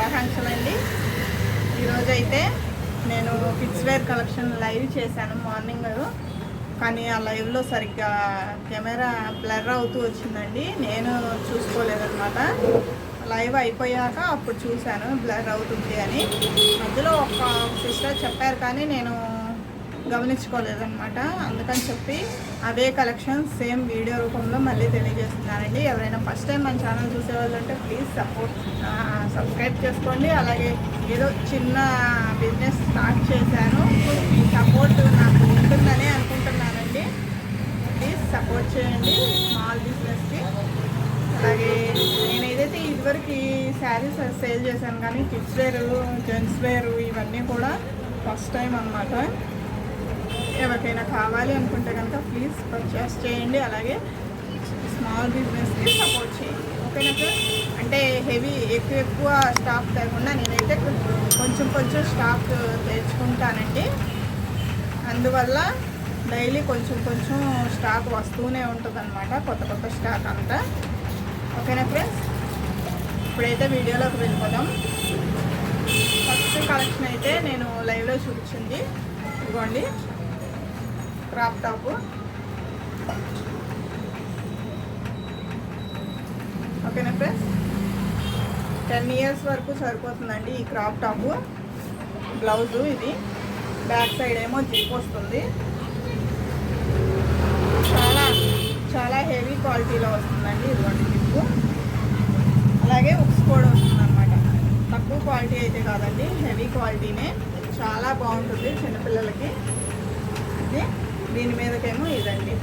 శుభాకాంక్షలు అండి. ఈరోజైతే నేను కిడ్స్ వేర్ కలెక్షన్ లైవ్ చేశాను మార్నింగ్. కానీ ఆ లైవ్లో సరిగ్గా కెమెరా బ్లర్ అవుతూ వచ్చిందండి. నేను చూసుకోలేదన్నమాట. లైవ్ అయిపోయాక అప్పుడు చూశాను బ్లర్ అవుతుంది అని. మధ్యలో ఒక సిస్టర్ చెప్పారు కానీ నేను గమనించుకోలేదన్నమాట. అందుకని చెప్పి అవే కలెక్షన్ సేమ్ వీడియో రూపంలో మళ్ళీ తెలియజేస్తున్నానండి. ఎవరైనా ఫస్ట్ టైం మన ఛానల్ చూసేవాళ్ళు అంటే ప్లీజ్ సబ్స్క్రైబ్ చేసుకోండి. అలాగే ఏదో చిన్న బిజినెస్ స్టార్ట్ చేశాను, మీ సపోర్ట్ నాకు ఉంటుందని అనుకుంటున్నానండి. ప్లీజ్ సపోర్ట్ చేయండి స్మాల్ బిజినెస్కి. అలాగే నేను ఏదైతే ఇదివరకు శారీస్ సేల్ చేశాను కానీ కిడ్స్ వేరు, జెంట్స్ వేరు ఇవన్నీ కూడా ఫస్ట్ టైం అన్నమాట. ఎవరికైనా కావాలి అనుకుంటే కనుక ప్లీజ్ పర్చేస్ చేయండి. అలాగే స్మాల్ బిజినెస్కి సపోర్ట్ చేయండి. ఓకేనా సార్? అంటే హెవీ ఎక్కువ స్టాక్ తేకుండా నేనైతే కొంచెం స్టాక్ తెచ్చుకుంటానండి. అందువల్ల డైలీ కొంచెం స్టాక్ వస్తూనే ఉంటుంది అనమాట, కొత్త స్టాక్ అంతా. ఓకేనా ఫ్రెండ్స్? ఇప్పుడైతే వీడియోలోకి వెళ్ళిపోదాం. ఫస్ట్ కలెక్షన్ అయితే నేను లైవ్లో చూపించింది ఇదిగోండి, క్రాప్ టాప్. ఓకేనా ఫ్రెండ్స్? 10 years వరకు సరిపోతుందండి ఈ క్రాప్ టాప్. బ్లౌజు ఇది, బ్యాక్ సైడ్ ఏమో జిప్ వస్తుంది. చాలా హెవీ క్వాలిటీలో వస్తుందండి ఇదిగోండి జిప్పు. అలాగే ఉక్స్ కూడా వస్తుంది అనమాట. తక్కువ క్వాలిటీ అయితే కాదండి, హెవీ క్వాలిటీనే. చాలా బాగుంటుంది చిన్నపిల్లలకి. ఇది దీని మీదకేమో ఇదండి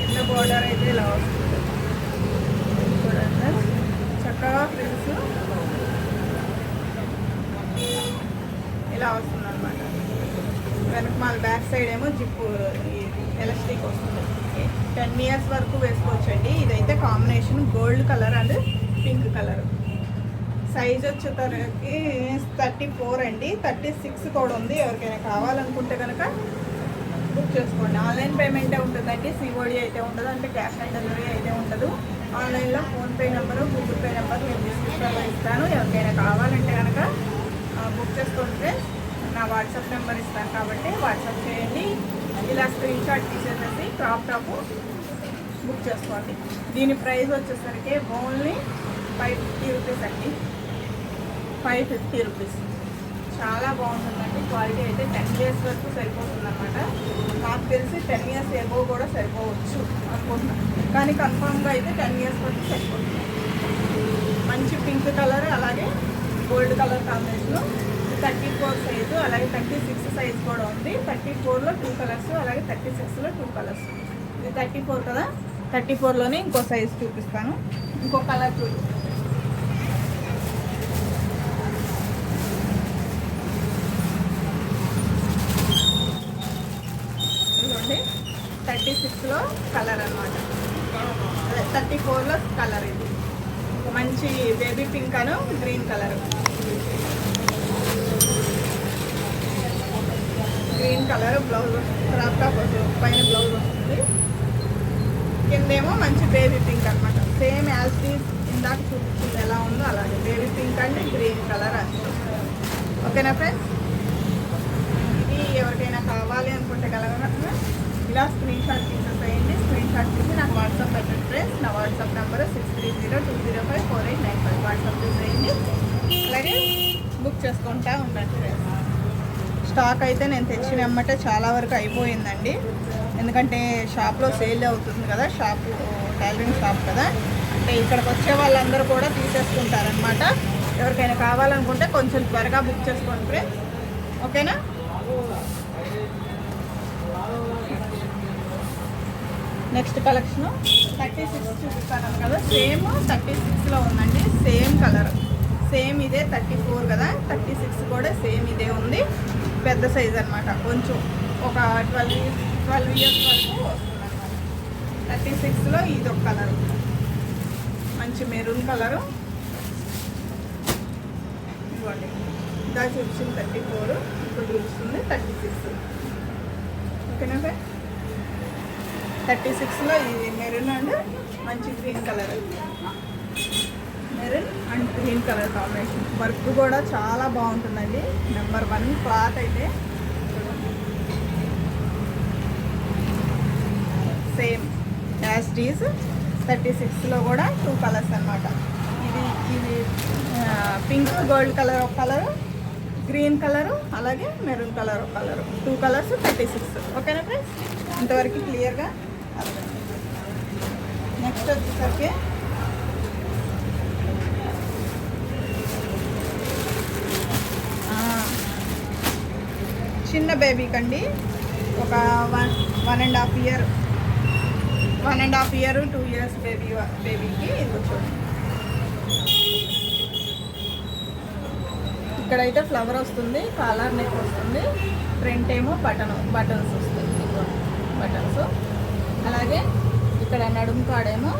కింద బోర్డర్ అయితే ఇలా వస్తుంది చూడండి. చక్కగా ఫ్రిల్స్ ఇలా వస్తుంది అనమాట. వెనక మా బ్యాక్ సైడ్ ఏమో జిప్పు ఎలాస్టిక్ వస్తుంది. 10 years వరకు వేసుకోవచ్చండి. ఇదైతే combination gold colour and pink colour. Size వచ్చేసరికి 34 అండి. 36 కూడా ఉంది. ఎవరికైనా కావాలనుకుంటే కనుక బుక్ చేసుకోండి. ఆన్లైన్ పేమెంటే ఉంటుందండి, సిఓడి అయితే ఉండదు, అంటే క్యాష్ ఆన్ డెలివరీ అయితే ఉండదు. ఆన్లైన్లో PhonePe number, Google pay number నేను డిస్క్రిప్షన్లో ఇస్తాను. ఎవరికైనా కావాలంటే కనుక బుక్ చేసుకుంటే నా వాట్సాప్ నెంబర్ ఇస్తాను కాబట్టి వాట్సాప్ చేయండి. ఇలా స్క్రీన్ షాట్ తీసేసేసి క్రాప్ టాప్ బుక్ చేసుకోండి. దీని ప్రైస్ వచ్చేసరికి ఓన్లీ 550 రూపీస్ అండి. 550 రూపీస్. చాలా బాగుంటుందండి. క్వాలిటీ అయితే 10 years వరకు సరిపోతుంది అనమాట. నాకు తెలిసి 10 years ఎబో కూడా సరిపోవచ్చు అనుకుంటున్నాను, కానీ కన్ఫామ్గా అయితే 10 years వరకు సరిపోతుంది. మంచి పింక్ కలర్ అలాగే గోల్డ్ కలర్ కాంబినేషన్. 34 సైజు అలాగే 36 సైజ్ కూడా ఉంది. 34లో 2 కలర్స్ అలాగే 36లో 2 కలర్స్. ఇది 34 కదా, 34లోనే ఇంకో సైజు చూపిస్తాను, ఇంకో కలర్ చూపిస్తాను. ఇదిగోండి 36లో కలర్ అనమాట, అదే 34లో కలర్. ఇది మంచి బేబీ పింక్ అను green colour. Green colour blouse crop top పైన బ్లౌజ్ వస్తుంది. కిందేమో మంచి బేబీ పింక్ అనమాట. సేమ్ యాజ్ టీజ్ ఇందాక చూపించింది ఎలా ఉందో అలాగే బేబీ పింక్ అంటే గ్రీన్ కలర్ అని. ఓకేనా ఫ్రెండ్స్? ఇది ఎవరికైనా కావాలి అనుకుంటే కలగ ఇలా స్క్రీన్ షాట్ తీసేసేయండి. స్క్రీన్ షాట్ తీసి నాకు వాట్సాప్ పెట్టండి ఫ్రెండ్స్. నా వాట్సాప్ నెంబర్ 6302054895. వాట్సాప్ చేసేయండి. అలాగే బుక్ చేసుకుంటా ఉండండి ఫ్రెండ్స్. స్టాక్ అయితే నేను తెచ్చిన వెంబటే చాలా వరకు అయిపోయిందండి. ఎందుకంటే షాప్లో సేల్ అవుతుంది కదా, షాపు టైలరింగ్ షాప్ కదా, అంటే ఇక్కడికి వచ్చే వాళ్ళందరూ కూడా తీసేసుకుంటారనమాట. ఎవరికైనా కావాలనుకుంటే కొంచెం త్వరగా బుక్ చేసుకోండి ఫ్రెండ్స్. ఓకేనా? నెక్స్ట్ కలెక్షన్ 36 చూపిస్తాను కదా, సేమ్ 36లో ఉందండి. సేమ్ కలర్, సేమ్ ఇదే 34 కదా, 36 కూడా సేమ్ ఇదే ఉంది. పెద్ద సైజ్ అనమాట. కొంచెం ఒక 12 years వరకు వస్తుంది అనమాట. 36లో ఇది ఒక కలర్, మంచి మెరూన్ కలరు. ఇవ్వండి, ఇదా చూపించింది 34, ఇప్పుడు చూపిస్తుంది 36. ఓకేనా సార్? 36లో ఇది మెరూన్ అండ్ మంచి green colour. Maroon and green colour combination. Work కూడా చాలా బాగుంటుందండి. నెంబర్ 1 క్లాత్ అయితే సేమ్ యాజ్ డీజ్ 36లో కూడా 2 కలర్స్ అనమాట. ఇది పింక్ గోల్డ్ కలర్ ఒక కలరు, గ్రీన్ కలరు, అలాగే మెరూన్ కలర్ ఒక కలరు. 2 కలర్స్ 36. ఓకేనా ఫ్రెండ్స్? ఇంతవరకు క్లియర్గా అర్థం. నెక్స్ట్ వచ్చేసరికి చిన్న బేబీకి అండి, ఒక 1.5 ఇయర్ 2 ఇయర్స్ బేబీకి ఇది చూడండి. ఇక్కడైతే ఫ్లవర్ వస్తుంది, కాలర్ నెక్ వస్తుంది, ఫ్రంట్ ఏమో బటన్స్ వస్తాయి, బటన్స్. అలాగే ఇక్కడ నడుము కాడేమో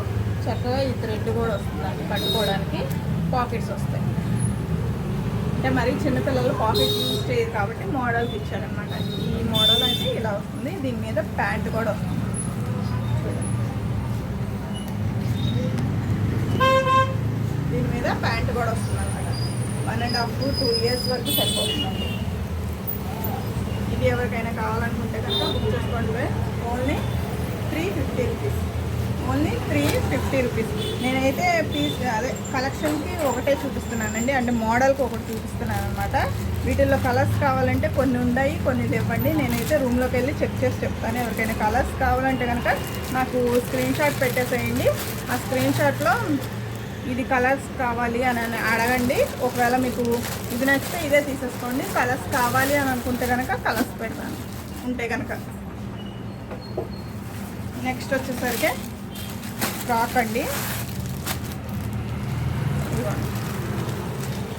చక్కగా ఈ థ్రెడ్ కూడా వస్తుందండి, కట్టుకోవడానికి పాకెట్స్ వస్తాయి. అంటే మరీ చిన్నపిల్లలు పాకెట్ యూజ్ చేయరు కాబట్టి మోడల్కి ఇచ్చారనమాట. ఈ మోడల్ అయితే ఇలా వస్తుంది. దీని మీద ప్యాంట్ కూడా వస్తుంది. దీని మీద ప్యాంట్ కూడా వస్తుంది అనమాట. 1.5 2 ఇయర్స్ వరకు సరిపోతుందండి. ఇది ఎవరికైనా కావాలనుకుంటే కనుక బుక్ చేసుకోండి. Only 350 rupees. Only 350 rupees. నేనైతే కలెక్షన్కి ఒకటే చూపిస్తున్నానండి, అంటే మోడల్కి ఒకటి చూపిస్తున్నాను అనమాట. వీటిల్లో కలర్స్ కావాలంటే కొన్ని ఉన్నాయి, కొన్ని ఇవ్వండి. నేనైతే రూమ్లోకి వెళ్ళి చెక్ చేసి చెప్తాను. ఎవరికైనా కలర్స్ కావాలంటే కనుక నాకు స్క్రీన్ షాట్ పెట్టేసేయండి. ఆ స్క్రీన్ షాట్లో ఇది కలర్స్ కావాలి అని అడగండి. ఒకవేళ మీకు ఇది నచ్చితే ఇదే తీసేసుకోండి. కలర్స్ కావాలి అని అనుకుంటే కనుక కలర్స్ పెడతాను ఉంటే కనుక. నెక్స్ట్ వచ్చేసరికి ఫ్రాక్ అండి.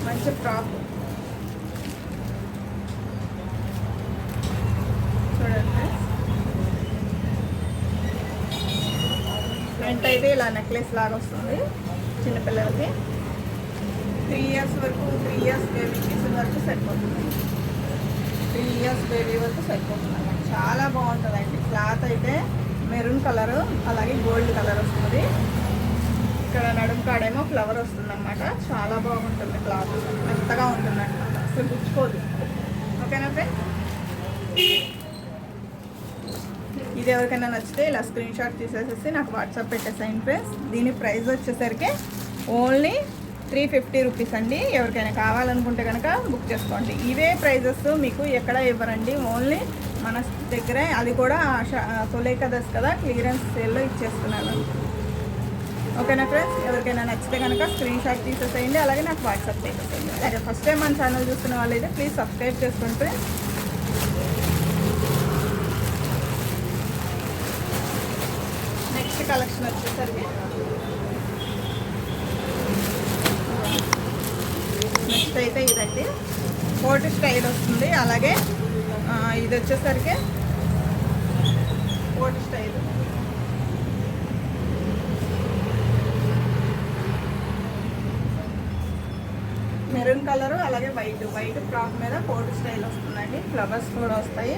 మంచి ఫ్రాక్ చూడండి. ఫ్రంట్ అయితే ఇలా నెక్లెస్ లాగా వస్తుంది చిన్నపిల్లలకి. 3 ఇయర్స్ వరకు, 3 ఇయర్స్ బేబీకి వరకు సరిపోతుంది. 3 ఇయర్స్ బేబీ వరకు సరిపోతుంది అన్నమాట. చాలా బాగుంటుందండి. క్లాత్ అయితే మెరూన్ కలరు, అలాగే గోల్డ్ కలర్ వస్తుంది. ఇక్కడ నడుము కాడేమో ఫ్లవర్ వస్తుంది అన్నమాట. చాలా బాగుంటుంది. క్లాత్ మెత్తగా ఉంటుంది అన్నమాట, అసలు గుచ్చుకోదు. ఓకేనా ఫ్రెండ్? ఇది ఎవరికైనా నచ్చితే ఇలా స్క్రీన్ షాట్ తీసేసేసి నాకు వాట్సాప్ పెట్టేసాయండి ఫ్రెండ్స్. దీని ప్రైస్ వచ్చేసరికి ఓన్లీ 350 రూపీస్ అండి. ఎవరికైనా కావాలనుకుంటే కనుక బుక్ చేసుకోండి. ఇవే ప్రైజెస్ మీకు ఎక్కడ ఇవ్వరండి, ఓన్లీ మన దగ్గరే. అది కూడా తొలేకదస్ కదా, క్లియరెన్స్ సేల్లో ఇచ్చేస్తున్నాను. ఓకేనా ఫ్రెండ్స్? ఎవరికైనా నచ్చితే కనుక స్క్రీన్ షాట్ తీసేసేయండి, అలాగే నాకు వాట్సాప్ చేసేసేయండి. అలాగే ఫస్ట్ టైం మన ఛానల్ చూస్తున్న వాళ్ళైతే ప్లీజ్ సబ్స్క్రైబ్ చేసుకోండి ఫ్రెండ్స్. నెక్స్ట్ కలెక్షన్ వచ్చేసరికి నెక్స్ట్ అయితే ఇదండి, కోట్ స్టైల్ వస్తుంది. అలాగే ఇది వచ్చేసరికి కోట్ స్టైల్. మెరూన్ కలరు, అలాగే వైట్ ఫ్రాక్ మీద కోట్ స్టైల్ వస్తుందండి. ఫ్లవర్స్ కూడా వస్తాయి.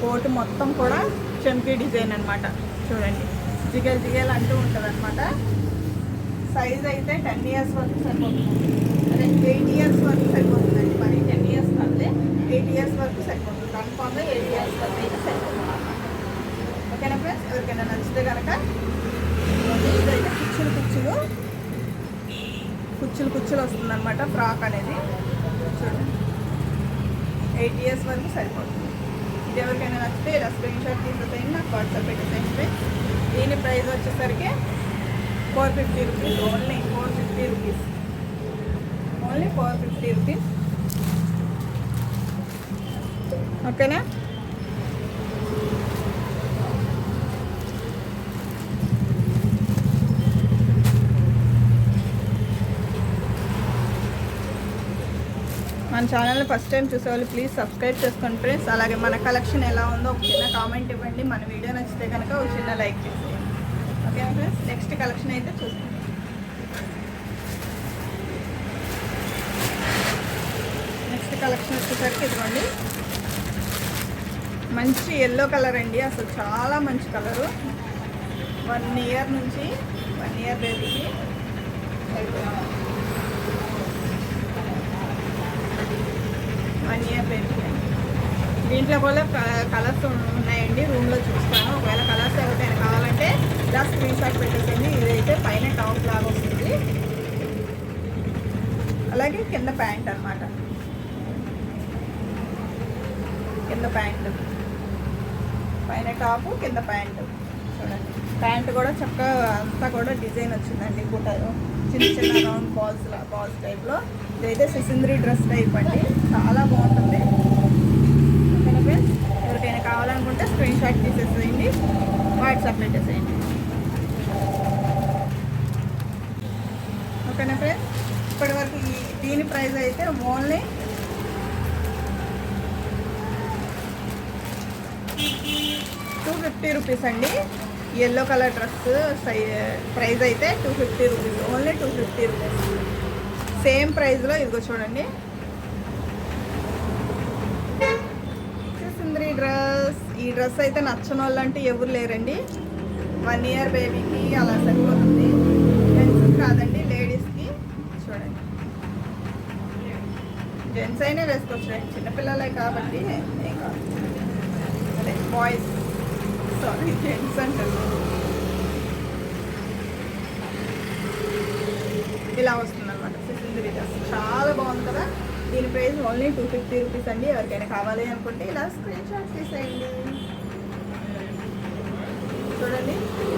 కోట్ మొత్తం కూడా చంకీ డిజైన్ అనమాట. చూడండి, జిగేల్ అంటూ ఉంటుంది అనమాట. సైజ్ అయితే 10 ఇయర్స్ వరకు సరిపోతుంది. అదే 8 ఇయర్స్ వరకు సరిపోతుందండి. మరి 10 ఇయర్స్ కాదులే, 8 ఇయర్స్ వరకు సరిపోతుంది. కన్ఫామ్గా 8 ఇయర్స్ వరకు అయితే సరిపోతుంది అన్నమాట. ఓకేనా ఫ్రెండ్స్? ఎవరికైనా నచ్చితే కనుక ఇదైతే కుచ్చులు వస్తుంది అనమాట ఫ్రాక్ అనేది. చూడండి, 8 ఇయర్స్ వరకు సరిపోతుంది. ఇది ఎవరికైనా నచ్చితే ఇలా స్క్రీన్ షాట్ తీసేసేయండి, నాకు వాట్సాప్ పెట్టేసేయండి ఫ్రెండ్స్. దీని ప్రైస్ వచ్చేసరికి 450 rupees. Only 450 rupees. Only 450 rupees. ఓకేనా? మన ఛానల్ని ఫస్ట్ టైం చూసేవాళ్ళు ప్లీజ్ సబ్స్క్రైబ్ చేసుకోండి ఫ్రెండ్స్. అలాగే మన కలెక్షన్ ఎలా ఉందో ఒక చిన్న కామెంట్ ఇవ్వండి. మన వీడియో నచ్చితే కనుక ఒక చిన్న లైక్ చేసేయండి. Okay friends? నెక్స్ట్ కలెక్షన్ అయితే చూస్తాం. నెక్స్ట్ కలెక్షన్ వచ్చేసరికి ఇదిగోండి, మంచి ఎల్లో కలర్ అండి. అసలు చాలా మంచి కలరు. 1 ఇయర్ నుంచి 1 ఇయర్ బేబీకి 1 ఇయర్ బేబీ. దీంట్లో కూడా కలర్స్ ఉన్నాయండి, రూమ్లో చూస్తాను. ఒకవేళ కలర్స్ ఎవరికైనా కావాలంటే ఇలా స్క్రీన్ షాట్ పెట్టేసింది. ఇదైతే పైన టాప్ లాగా వస్తుంది, అలాగే కింద ప్యాంట్ అనమాట. కింద ప్యాంటు, పైన టాపు, కింద ప్యాంటు. చూడండి, ప్యాంట్ కూడా చక్కగా అంతా కూడా డిజైన్ వచ్చిందండి. బుట్టలు చిన్న చిన్న రౌండ్ బాల్స్ టైప్లో. ఇదైతే సిసింద్రి డ్రెస్ టైప్ అండి, చాలా బాగుంటుంది. ఓకేనా ఫ్రెండ్స్, ఎవరికైనా కావాలనుకుంటే స్క్రీన్ షాట్ తీసేసేయండి, వాట్సాప్ పెట్టేసేయండి. ఓకేనా ఫ్రెండ్స్, ఇప్పటివరకు దీని ప్రైస్ అయితే ఓన్లీ 250 రూపీస్ అండి. ఎల్లో కలర్ డ్రెస్ ప్రైస్ అయితే 250 రూపీస్, ఓన్లీ 250 రూపీస్. సేమ్ ప్రైస్లో ఇదిగో చూడండి, సుందరి డ్రెస్. ఈ డ్రెస్ అయితే నచ్చని వాళ్ళు అంటే ఎవరు లేరండి. 1 ఇయర్ బేబీకి అలా సరిపోతుంది, జెంట్స్ కాదండి, లేడీస్కి. చూడండి, జెంట్స్ అయినా వేసుకోవచ్చు, చిన్నపిల్లలే కాబట్టి ఏం కాదు. అదే బాయ్స్, సారీ జెంట్స్ అంటారు. ఇలా వస్తుంది అనమాట సిసింద్రి డ్రెస్, చాలా బాగుంది కదా. దీని ప్రైస్ ఓన్లీ 250 రూపీస్ అండి. ఎవరికైనా కావాలి అనుకుంటే ఇలా స్క్రీన్ షాట్ తీసేయండి. చూడండి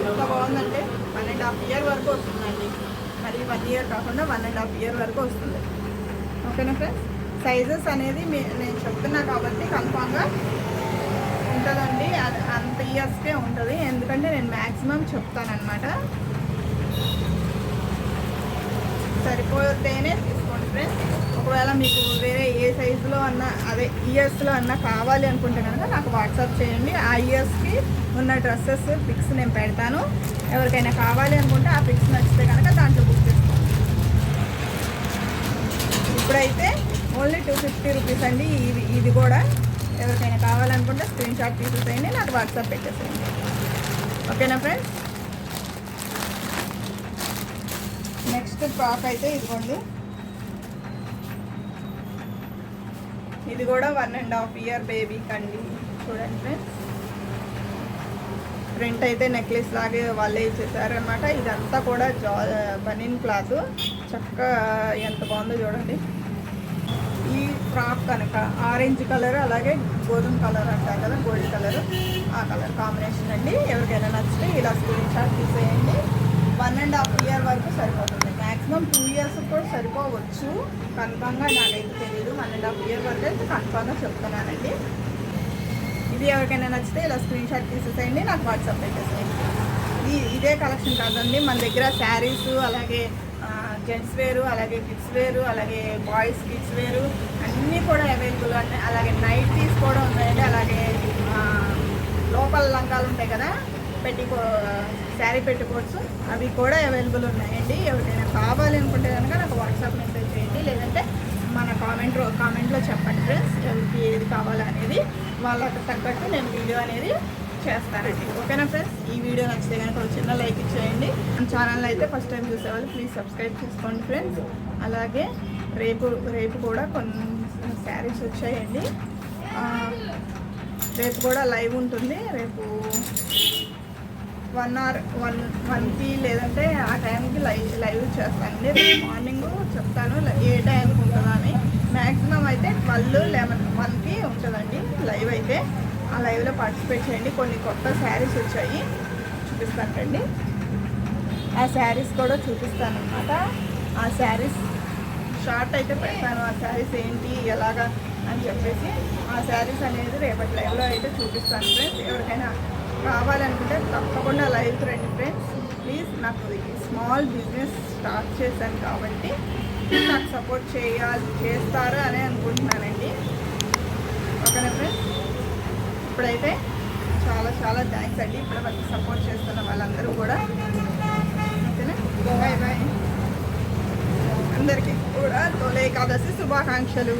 ఎంత బాగుందంటే 1.5 ఇయర్ వరకు వస్తుందండి. మరి 1 ఇయర్ కాకుండా 1.5 ఇయర్ వరకు వస్తుంది. ఓకేనా ఫ్రెండ్స్, సైజెస్ అనేది నేను చెప్తున్నా కాబట్టి కన్ఫామ్గా ఉంటుందండి. అంత ఇయర్స్కే ఉంటుంది, ఎందుకంటే నేను మ్యాక్సిమం చెప్తానమాట. సరిపోతేనే తీసుకోండి ఫ్రెండ్స్. ఒకవేళ మీకు వేరే ఏ సైజులో అన్నా, అదే ఇయర్స్లో అన్నా కావాలి అనుకుంటే కనుక నాకు వాట్సాప్ చేయండి. ఆ ఇయర్స్కి ఉన్న డ్రెస్సెస్ పిక్స్ నేను పెడతాను. ఎవరికైనా కావాలి అనుకుంటే ఆ పిక్స్ నచ్చితే కనుక దాంట్లో బుక్ చేసుకోండి. ఇప్పుడైతే ఓన్లీ 250 రూపీస్ అండి. ఇది కూడా ఎవరికైనా కావాలనుకుంటే స్క్రీన్ షాట్ తీసేసేయండి, నాకు వాట్సాప్ పెట్టేసేయండి. ఓకేనా ఫ్రెండ్స్, నెక్స్ట్ ఫ్రాక్ అయితే ఇదిగోండి. ఇది కూడా 1.5 ఇయర్ బేబీకి అండి. చూడండి ఫ్రెండ్స్, ప్రింట్ అయితే నెక్లెస్ లాగే వాళ్ళే ఇచ్చేసారనమాట. ఇదంతా కూడా బనీన్ క్లాత్, చక్కగా ఎంత బాగుందో చూడండి. ఈ ఫ్రాక్ కనుక ఆరెంజ్ కలర్, అలాగే గోధుమ కలర్ అంటారు కదా, గోల్డ్ కలర్, ఆ కలర్ కాంబినేషన్ అండి. ఎవరికైనా నచ్చితే ఇలా స్క్రీన్ షాట్ తీసేయండి. 1.5 ఇయర్ వరకు సరిపోతుంది, మ్యాక్సిమం 2 ఇయర్స్ కూడా సరిపోవచ్చు. కన్ఫామ్గా నాకైతే తెలియదు, 1.5 ఇయర్ వరకు అయితే కన్ఫామ్గా చెప్తున్నానండి. ఇది ఎవరికైనా నచ్చితే ఇలా స్క్రీన్ షాట్ తీసేసేయండి, నాకు వాట్సాప్ పెట్టేసేయండి. ఇదే కలెక్షన్ కాదండి, మన దగ్గర శారీస్, అలాగే జెంట్స్ వేరు, అలాగే కిడ్స్ వేరు, అలాగే బాయ్స్ కిడ్స్ వేరు అన్నీ కూడా అవైలబుల్ ఉన్నాయి. అలాగే నైటీస్ కూడా ఉన్నాయండి. అలాగే లోపల లంగాలు ఉంటాయి కదా, శారీ పెట్టుకోవచ్చు, అవి కూడా అవైలబుల్ ఉన్నాయండి. ఎవరికైనా కావాలి అనుకుంటే కనుక నాకు వాట్సాప్ మెసేజ్ చేయండి, లేదంటే మన కామెంట్లో చెప్పండి ఫ్రెండ్స్, ఎవరికి ఏది కావాలనేది వాళ్ళకి తగ్గట్టు నేను వీడియో అనేది చేస్తానండి. ఓకేనా ఫ్రెండ్స్, ఈ వీడియో నచ్చితే కనుక ఒక చిన్న లైక్ ఇచ్చేయండి. మన ఛానల్ అయితే ఫస్ట్ టైం చూసేవాళ్ళు ప్లీజ్ సబ్స్క్రైబ్ చేసుకోండి ఫ్రెండ్స్. అలాగే రేపు కూడా కొన్ని శారీస్ వచ్చాయండి. రేపు కూడా లైవ్ ఉంటుంది. రేపు 1కి లేదంటే ఆ టైంకి లైవ్ చేస్తానండి. రేపు మార్నింగ్ చెప్తాను ఏ టైంకి ఉంటుందా అని. మ్యాక్సిమం అయితే 12, 11, 1కి ఉంటుందండి లైవ్ అయితే. ఆ లైవ్లో పార్టిసిపేట్ చేయండి. కొన్ని కొత్త శారీస్ వచ్చాయి, చూపిస్తానండి. ఆ శారీస్ కూడా చూపిస్తాను అనమాట. ఆ శారీస్ షార్ట్ అయితే పెడతాను, ఆ శారీస్ ఏంటి ఎలాగా అని చెప్పేసి. ఆ శారీస్ అనేది రేపటి లైవ్లో అయితే చూపిస్తాను ఫ్రెండ్స్. ఎవరికైనా కావాలనుకుంటే తప్పకుండా లైవ్కి రండి ఫ్రెండ్స్ ప్లీజ్. నాకు స్మాల్ బిజినెస్ స్టార్ట్ చేశాను కాబట్టి నాకు సపోర్ట్ చేస్తారు అని అనుకుంటున్నానండి. ఓకేనా ఫ్రెండ్స్, ఇప్పుడైతే చాలా థ్యాంక్స్ అండి ఇప్పుడు వాళ్ళకి సపోర్ట్ చేస్తున్న వాళ్ళందరూ కూడా. ఓకేనా, బాయ్. అందరికీ కూడా తొలి ఏకాదశి శుభాకాంక్షలు.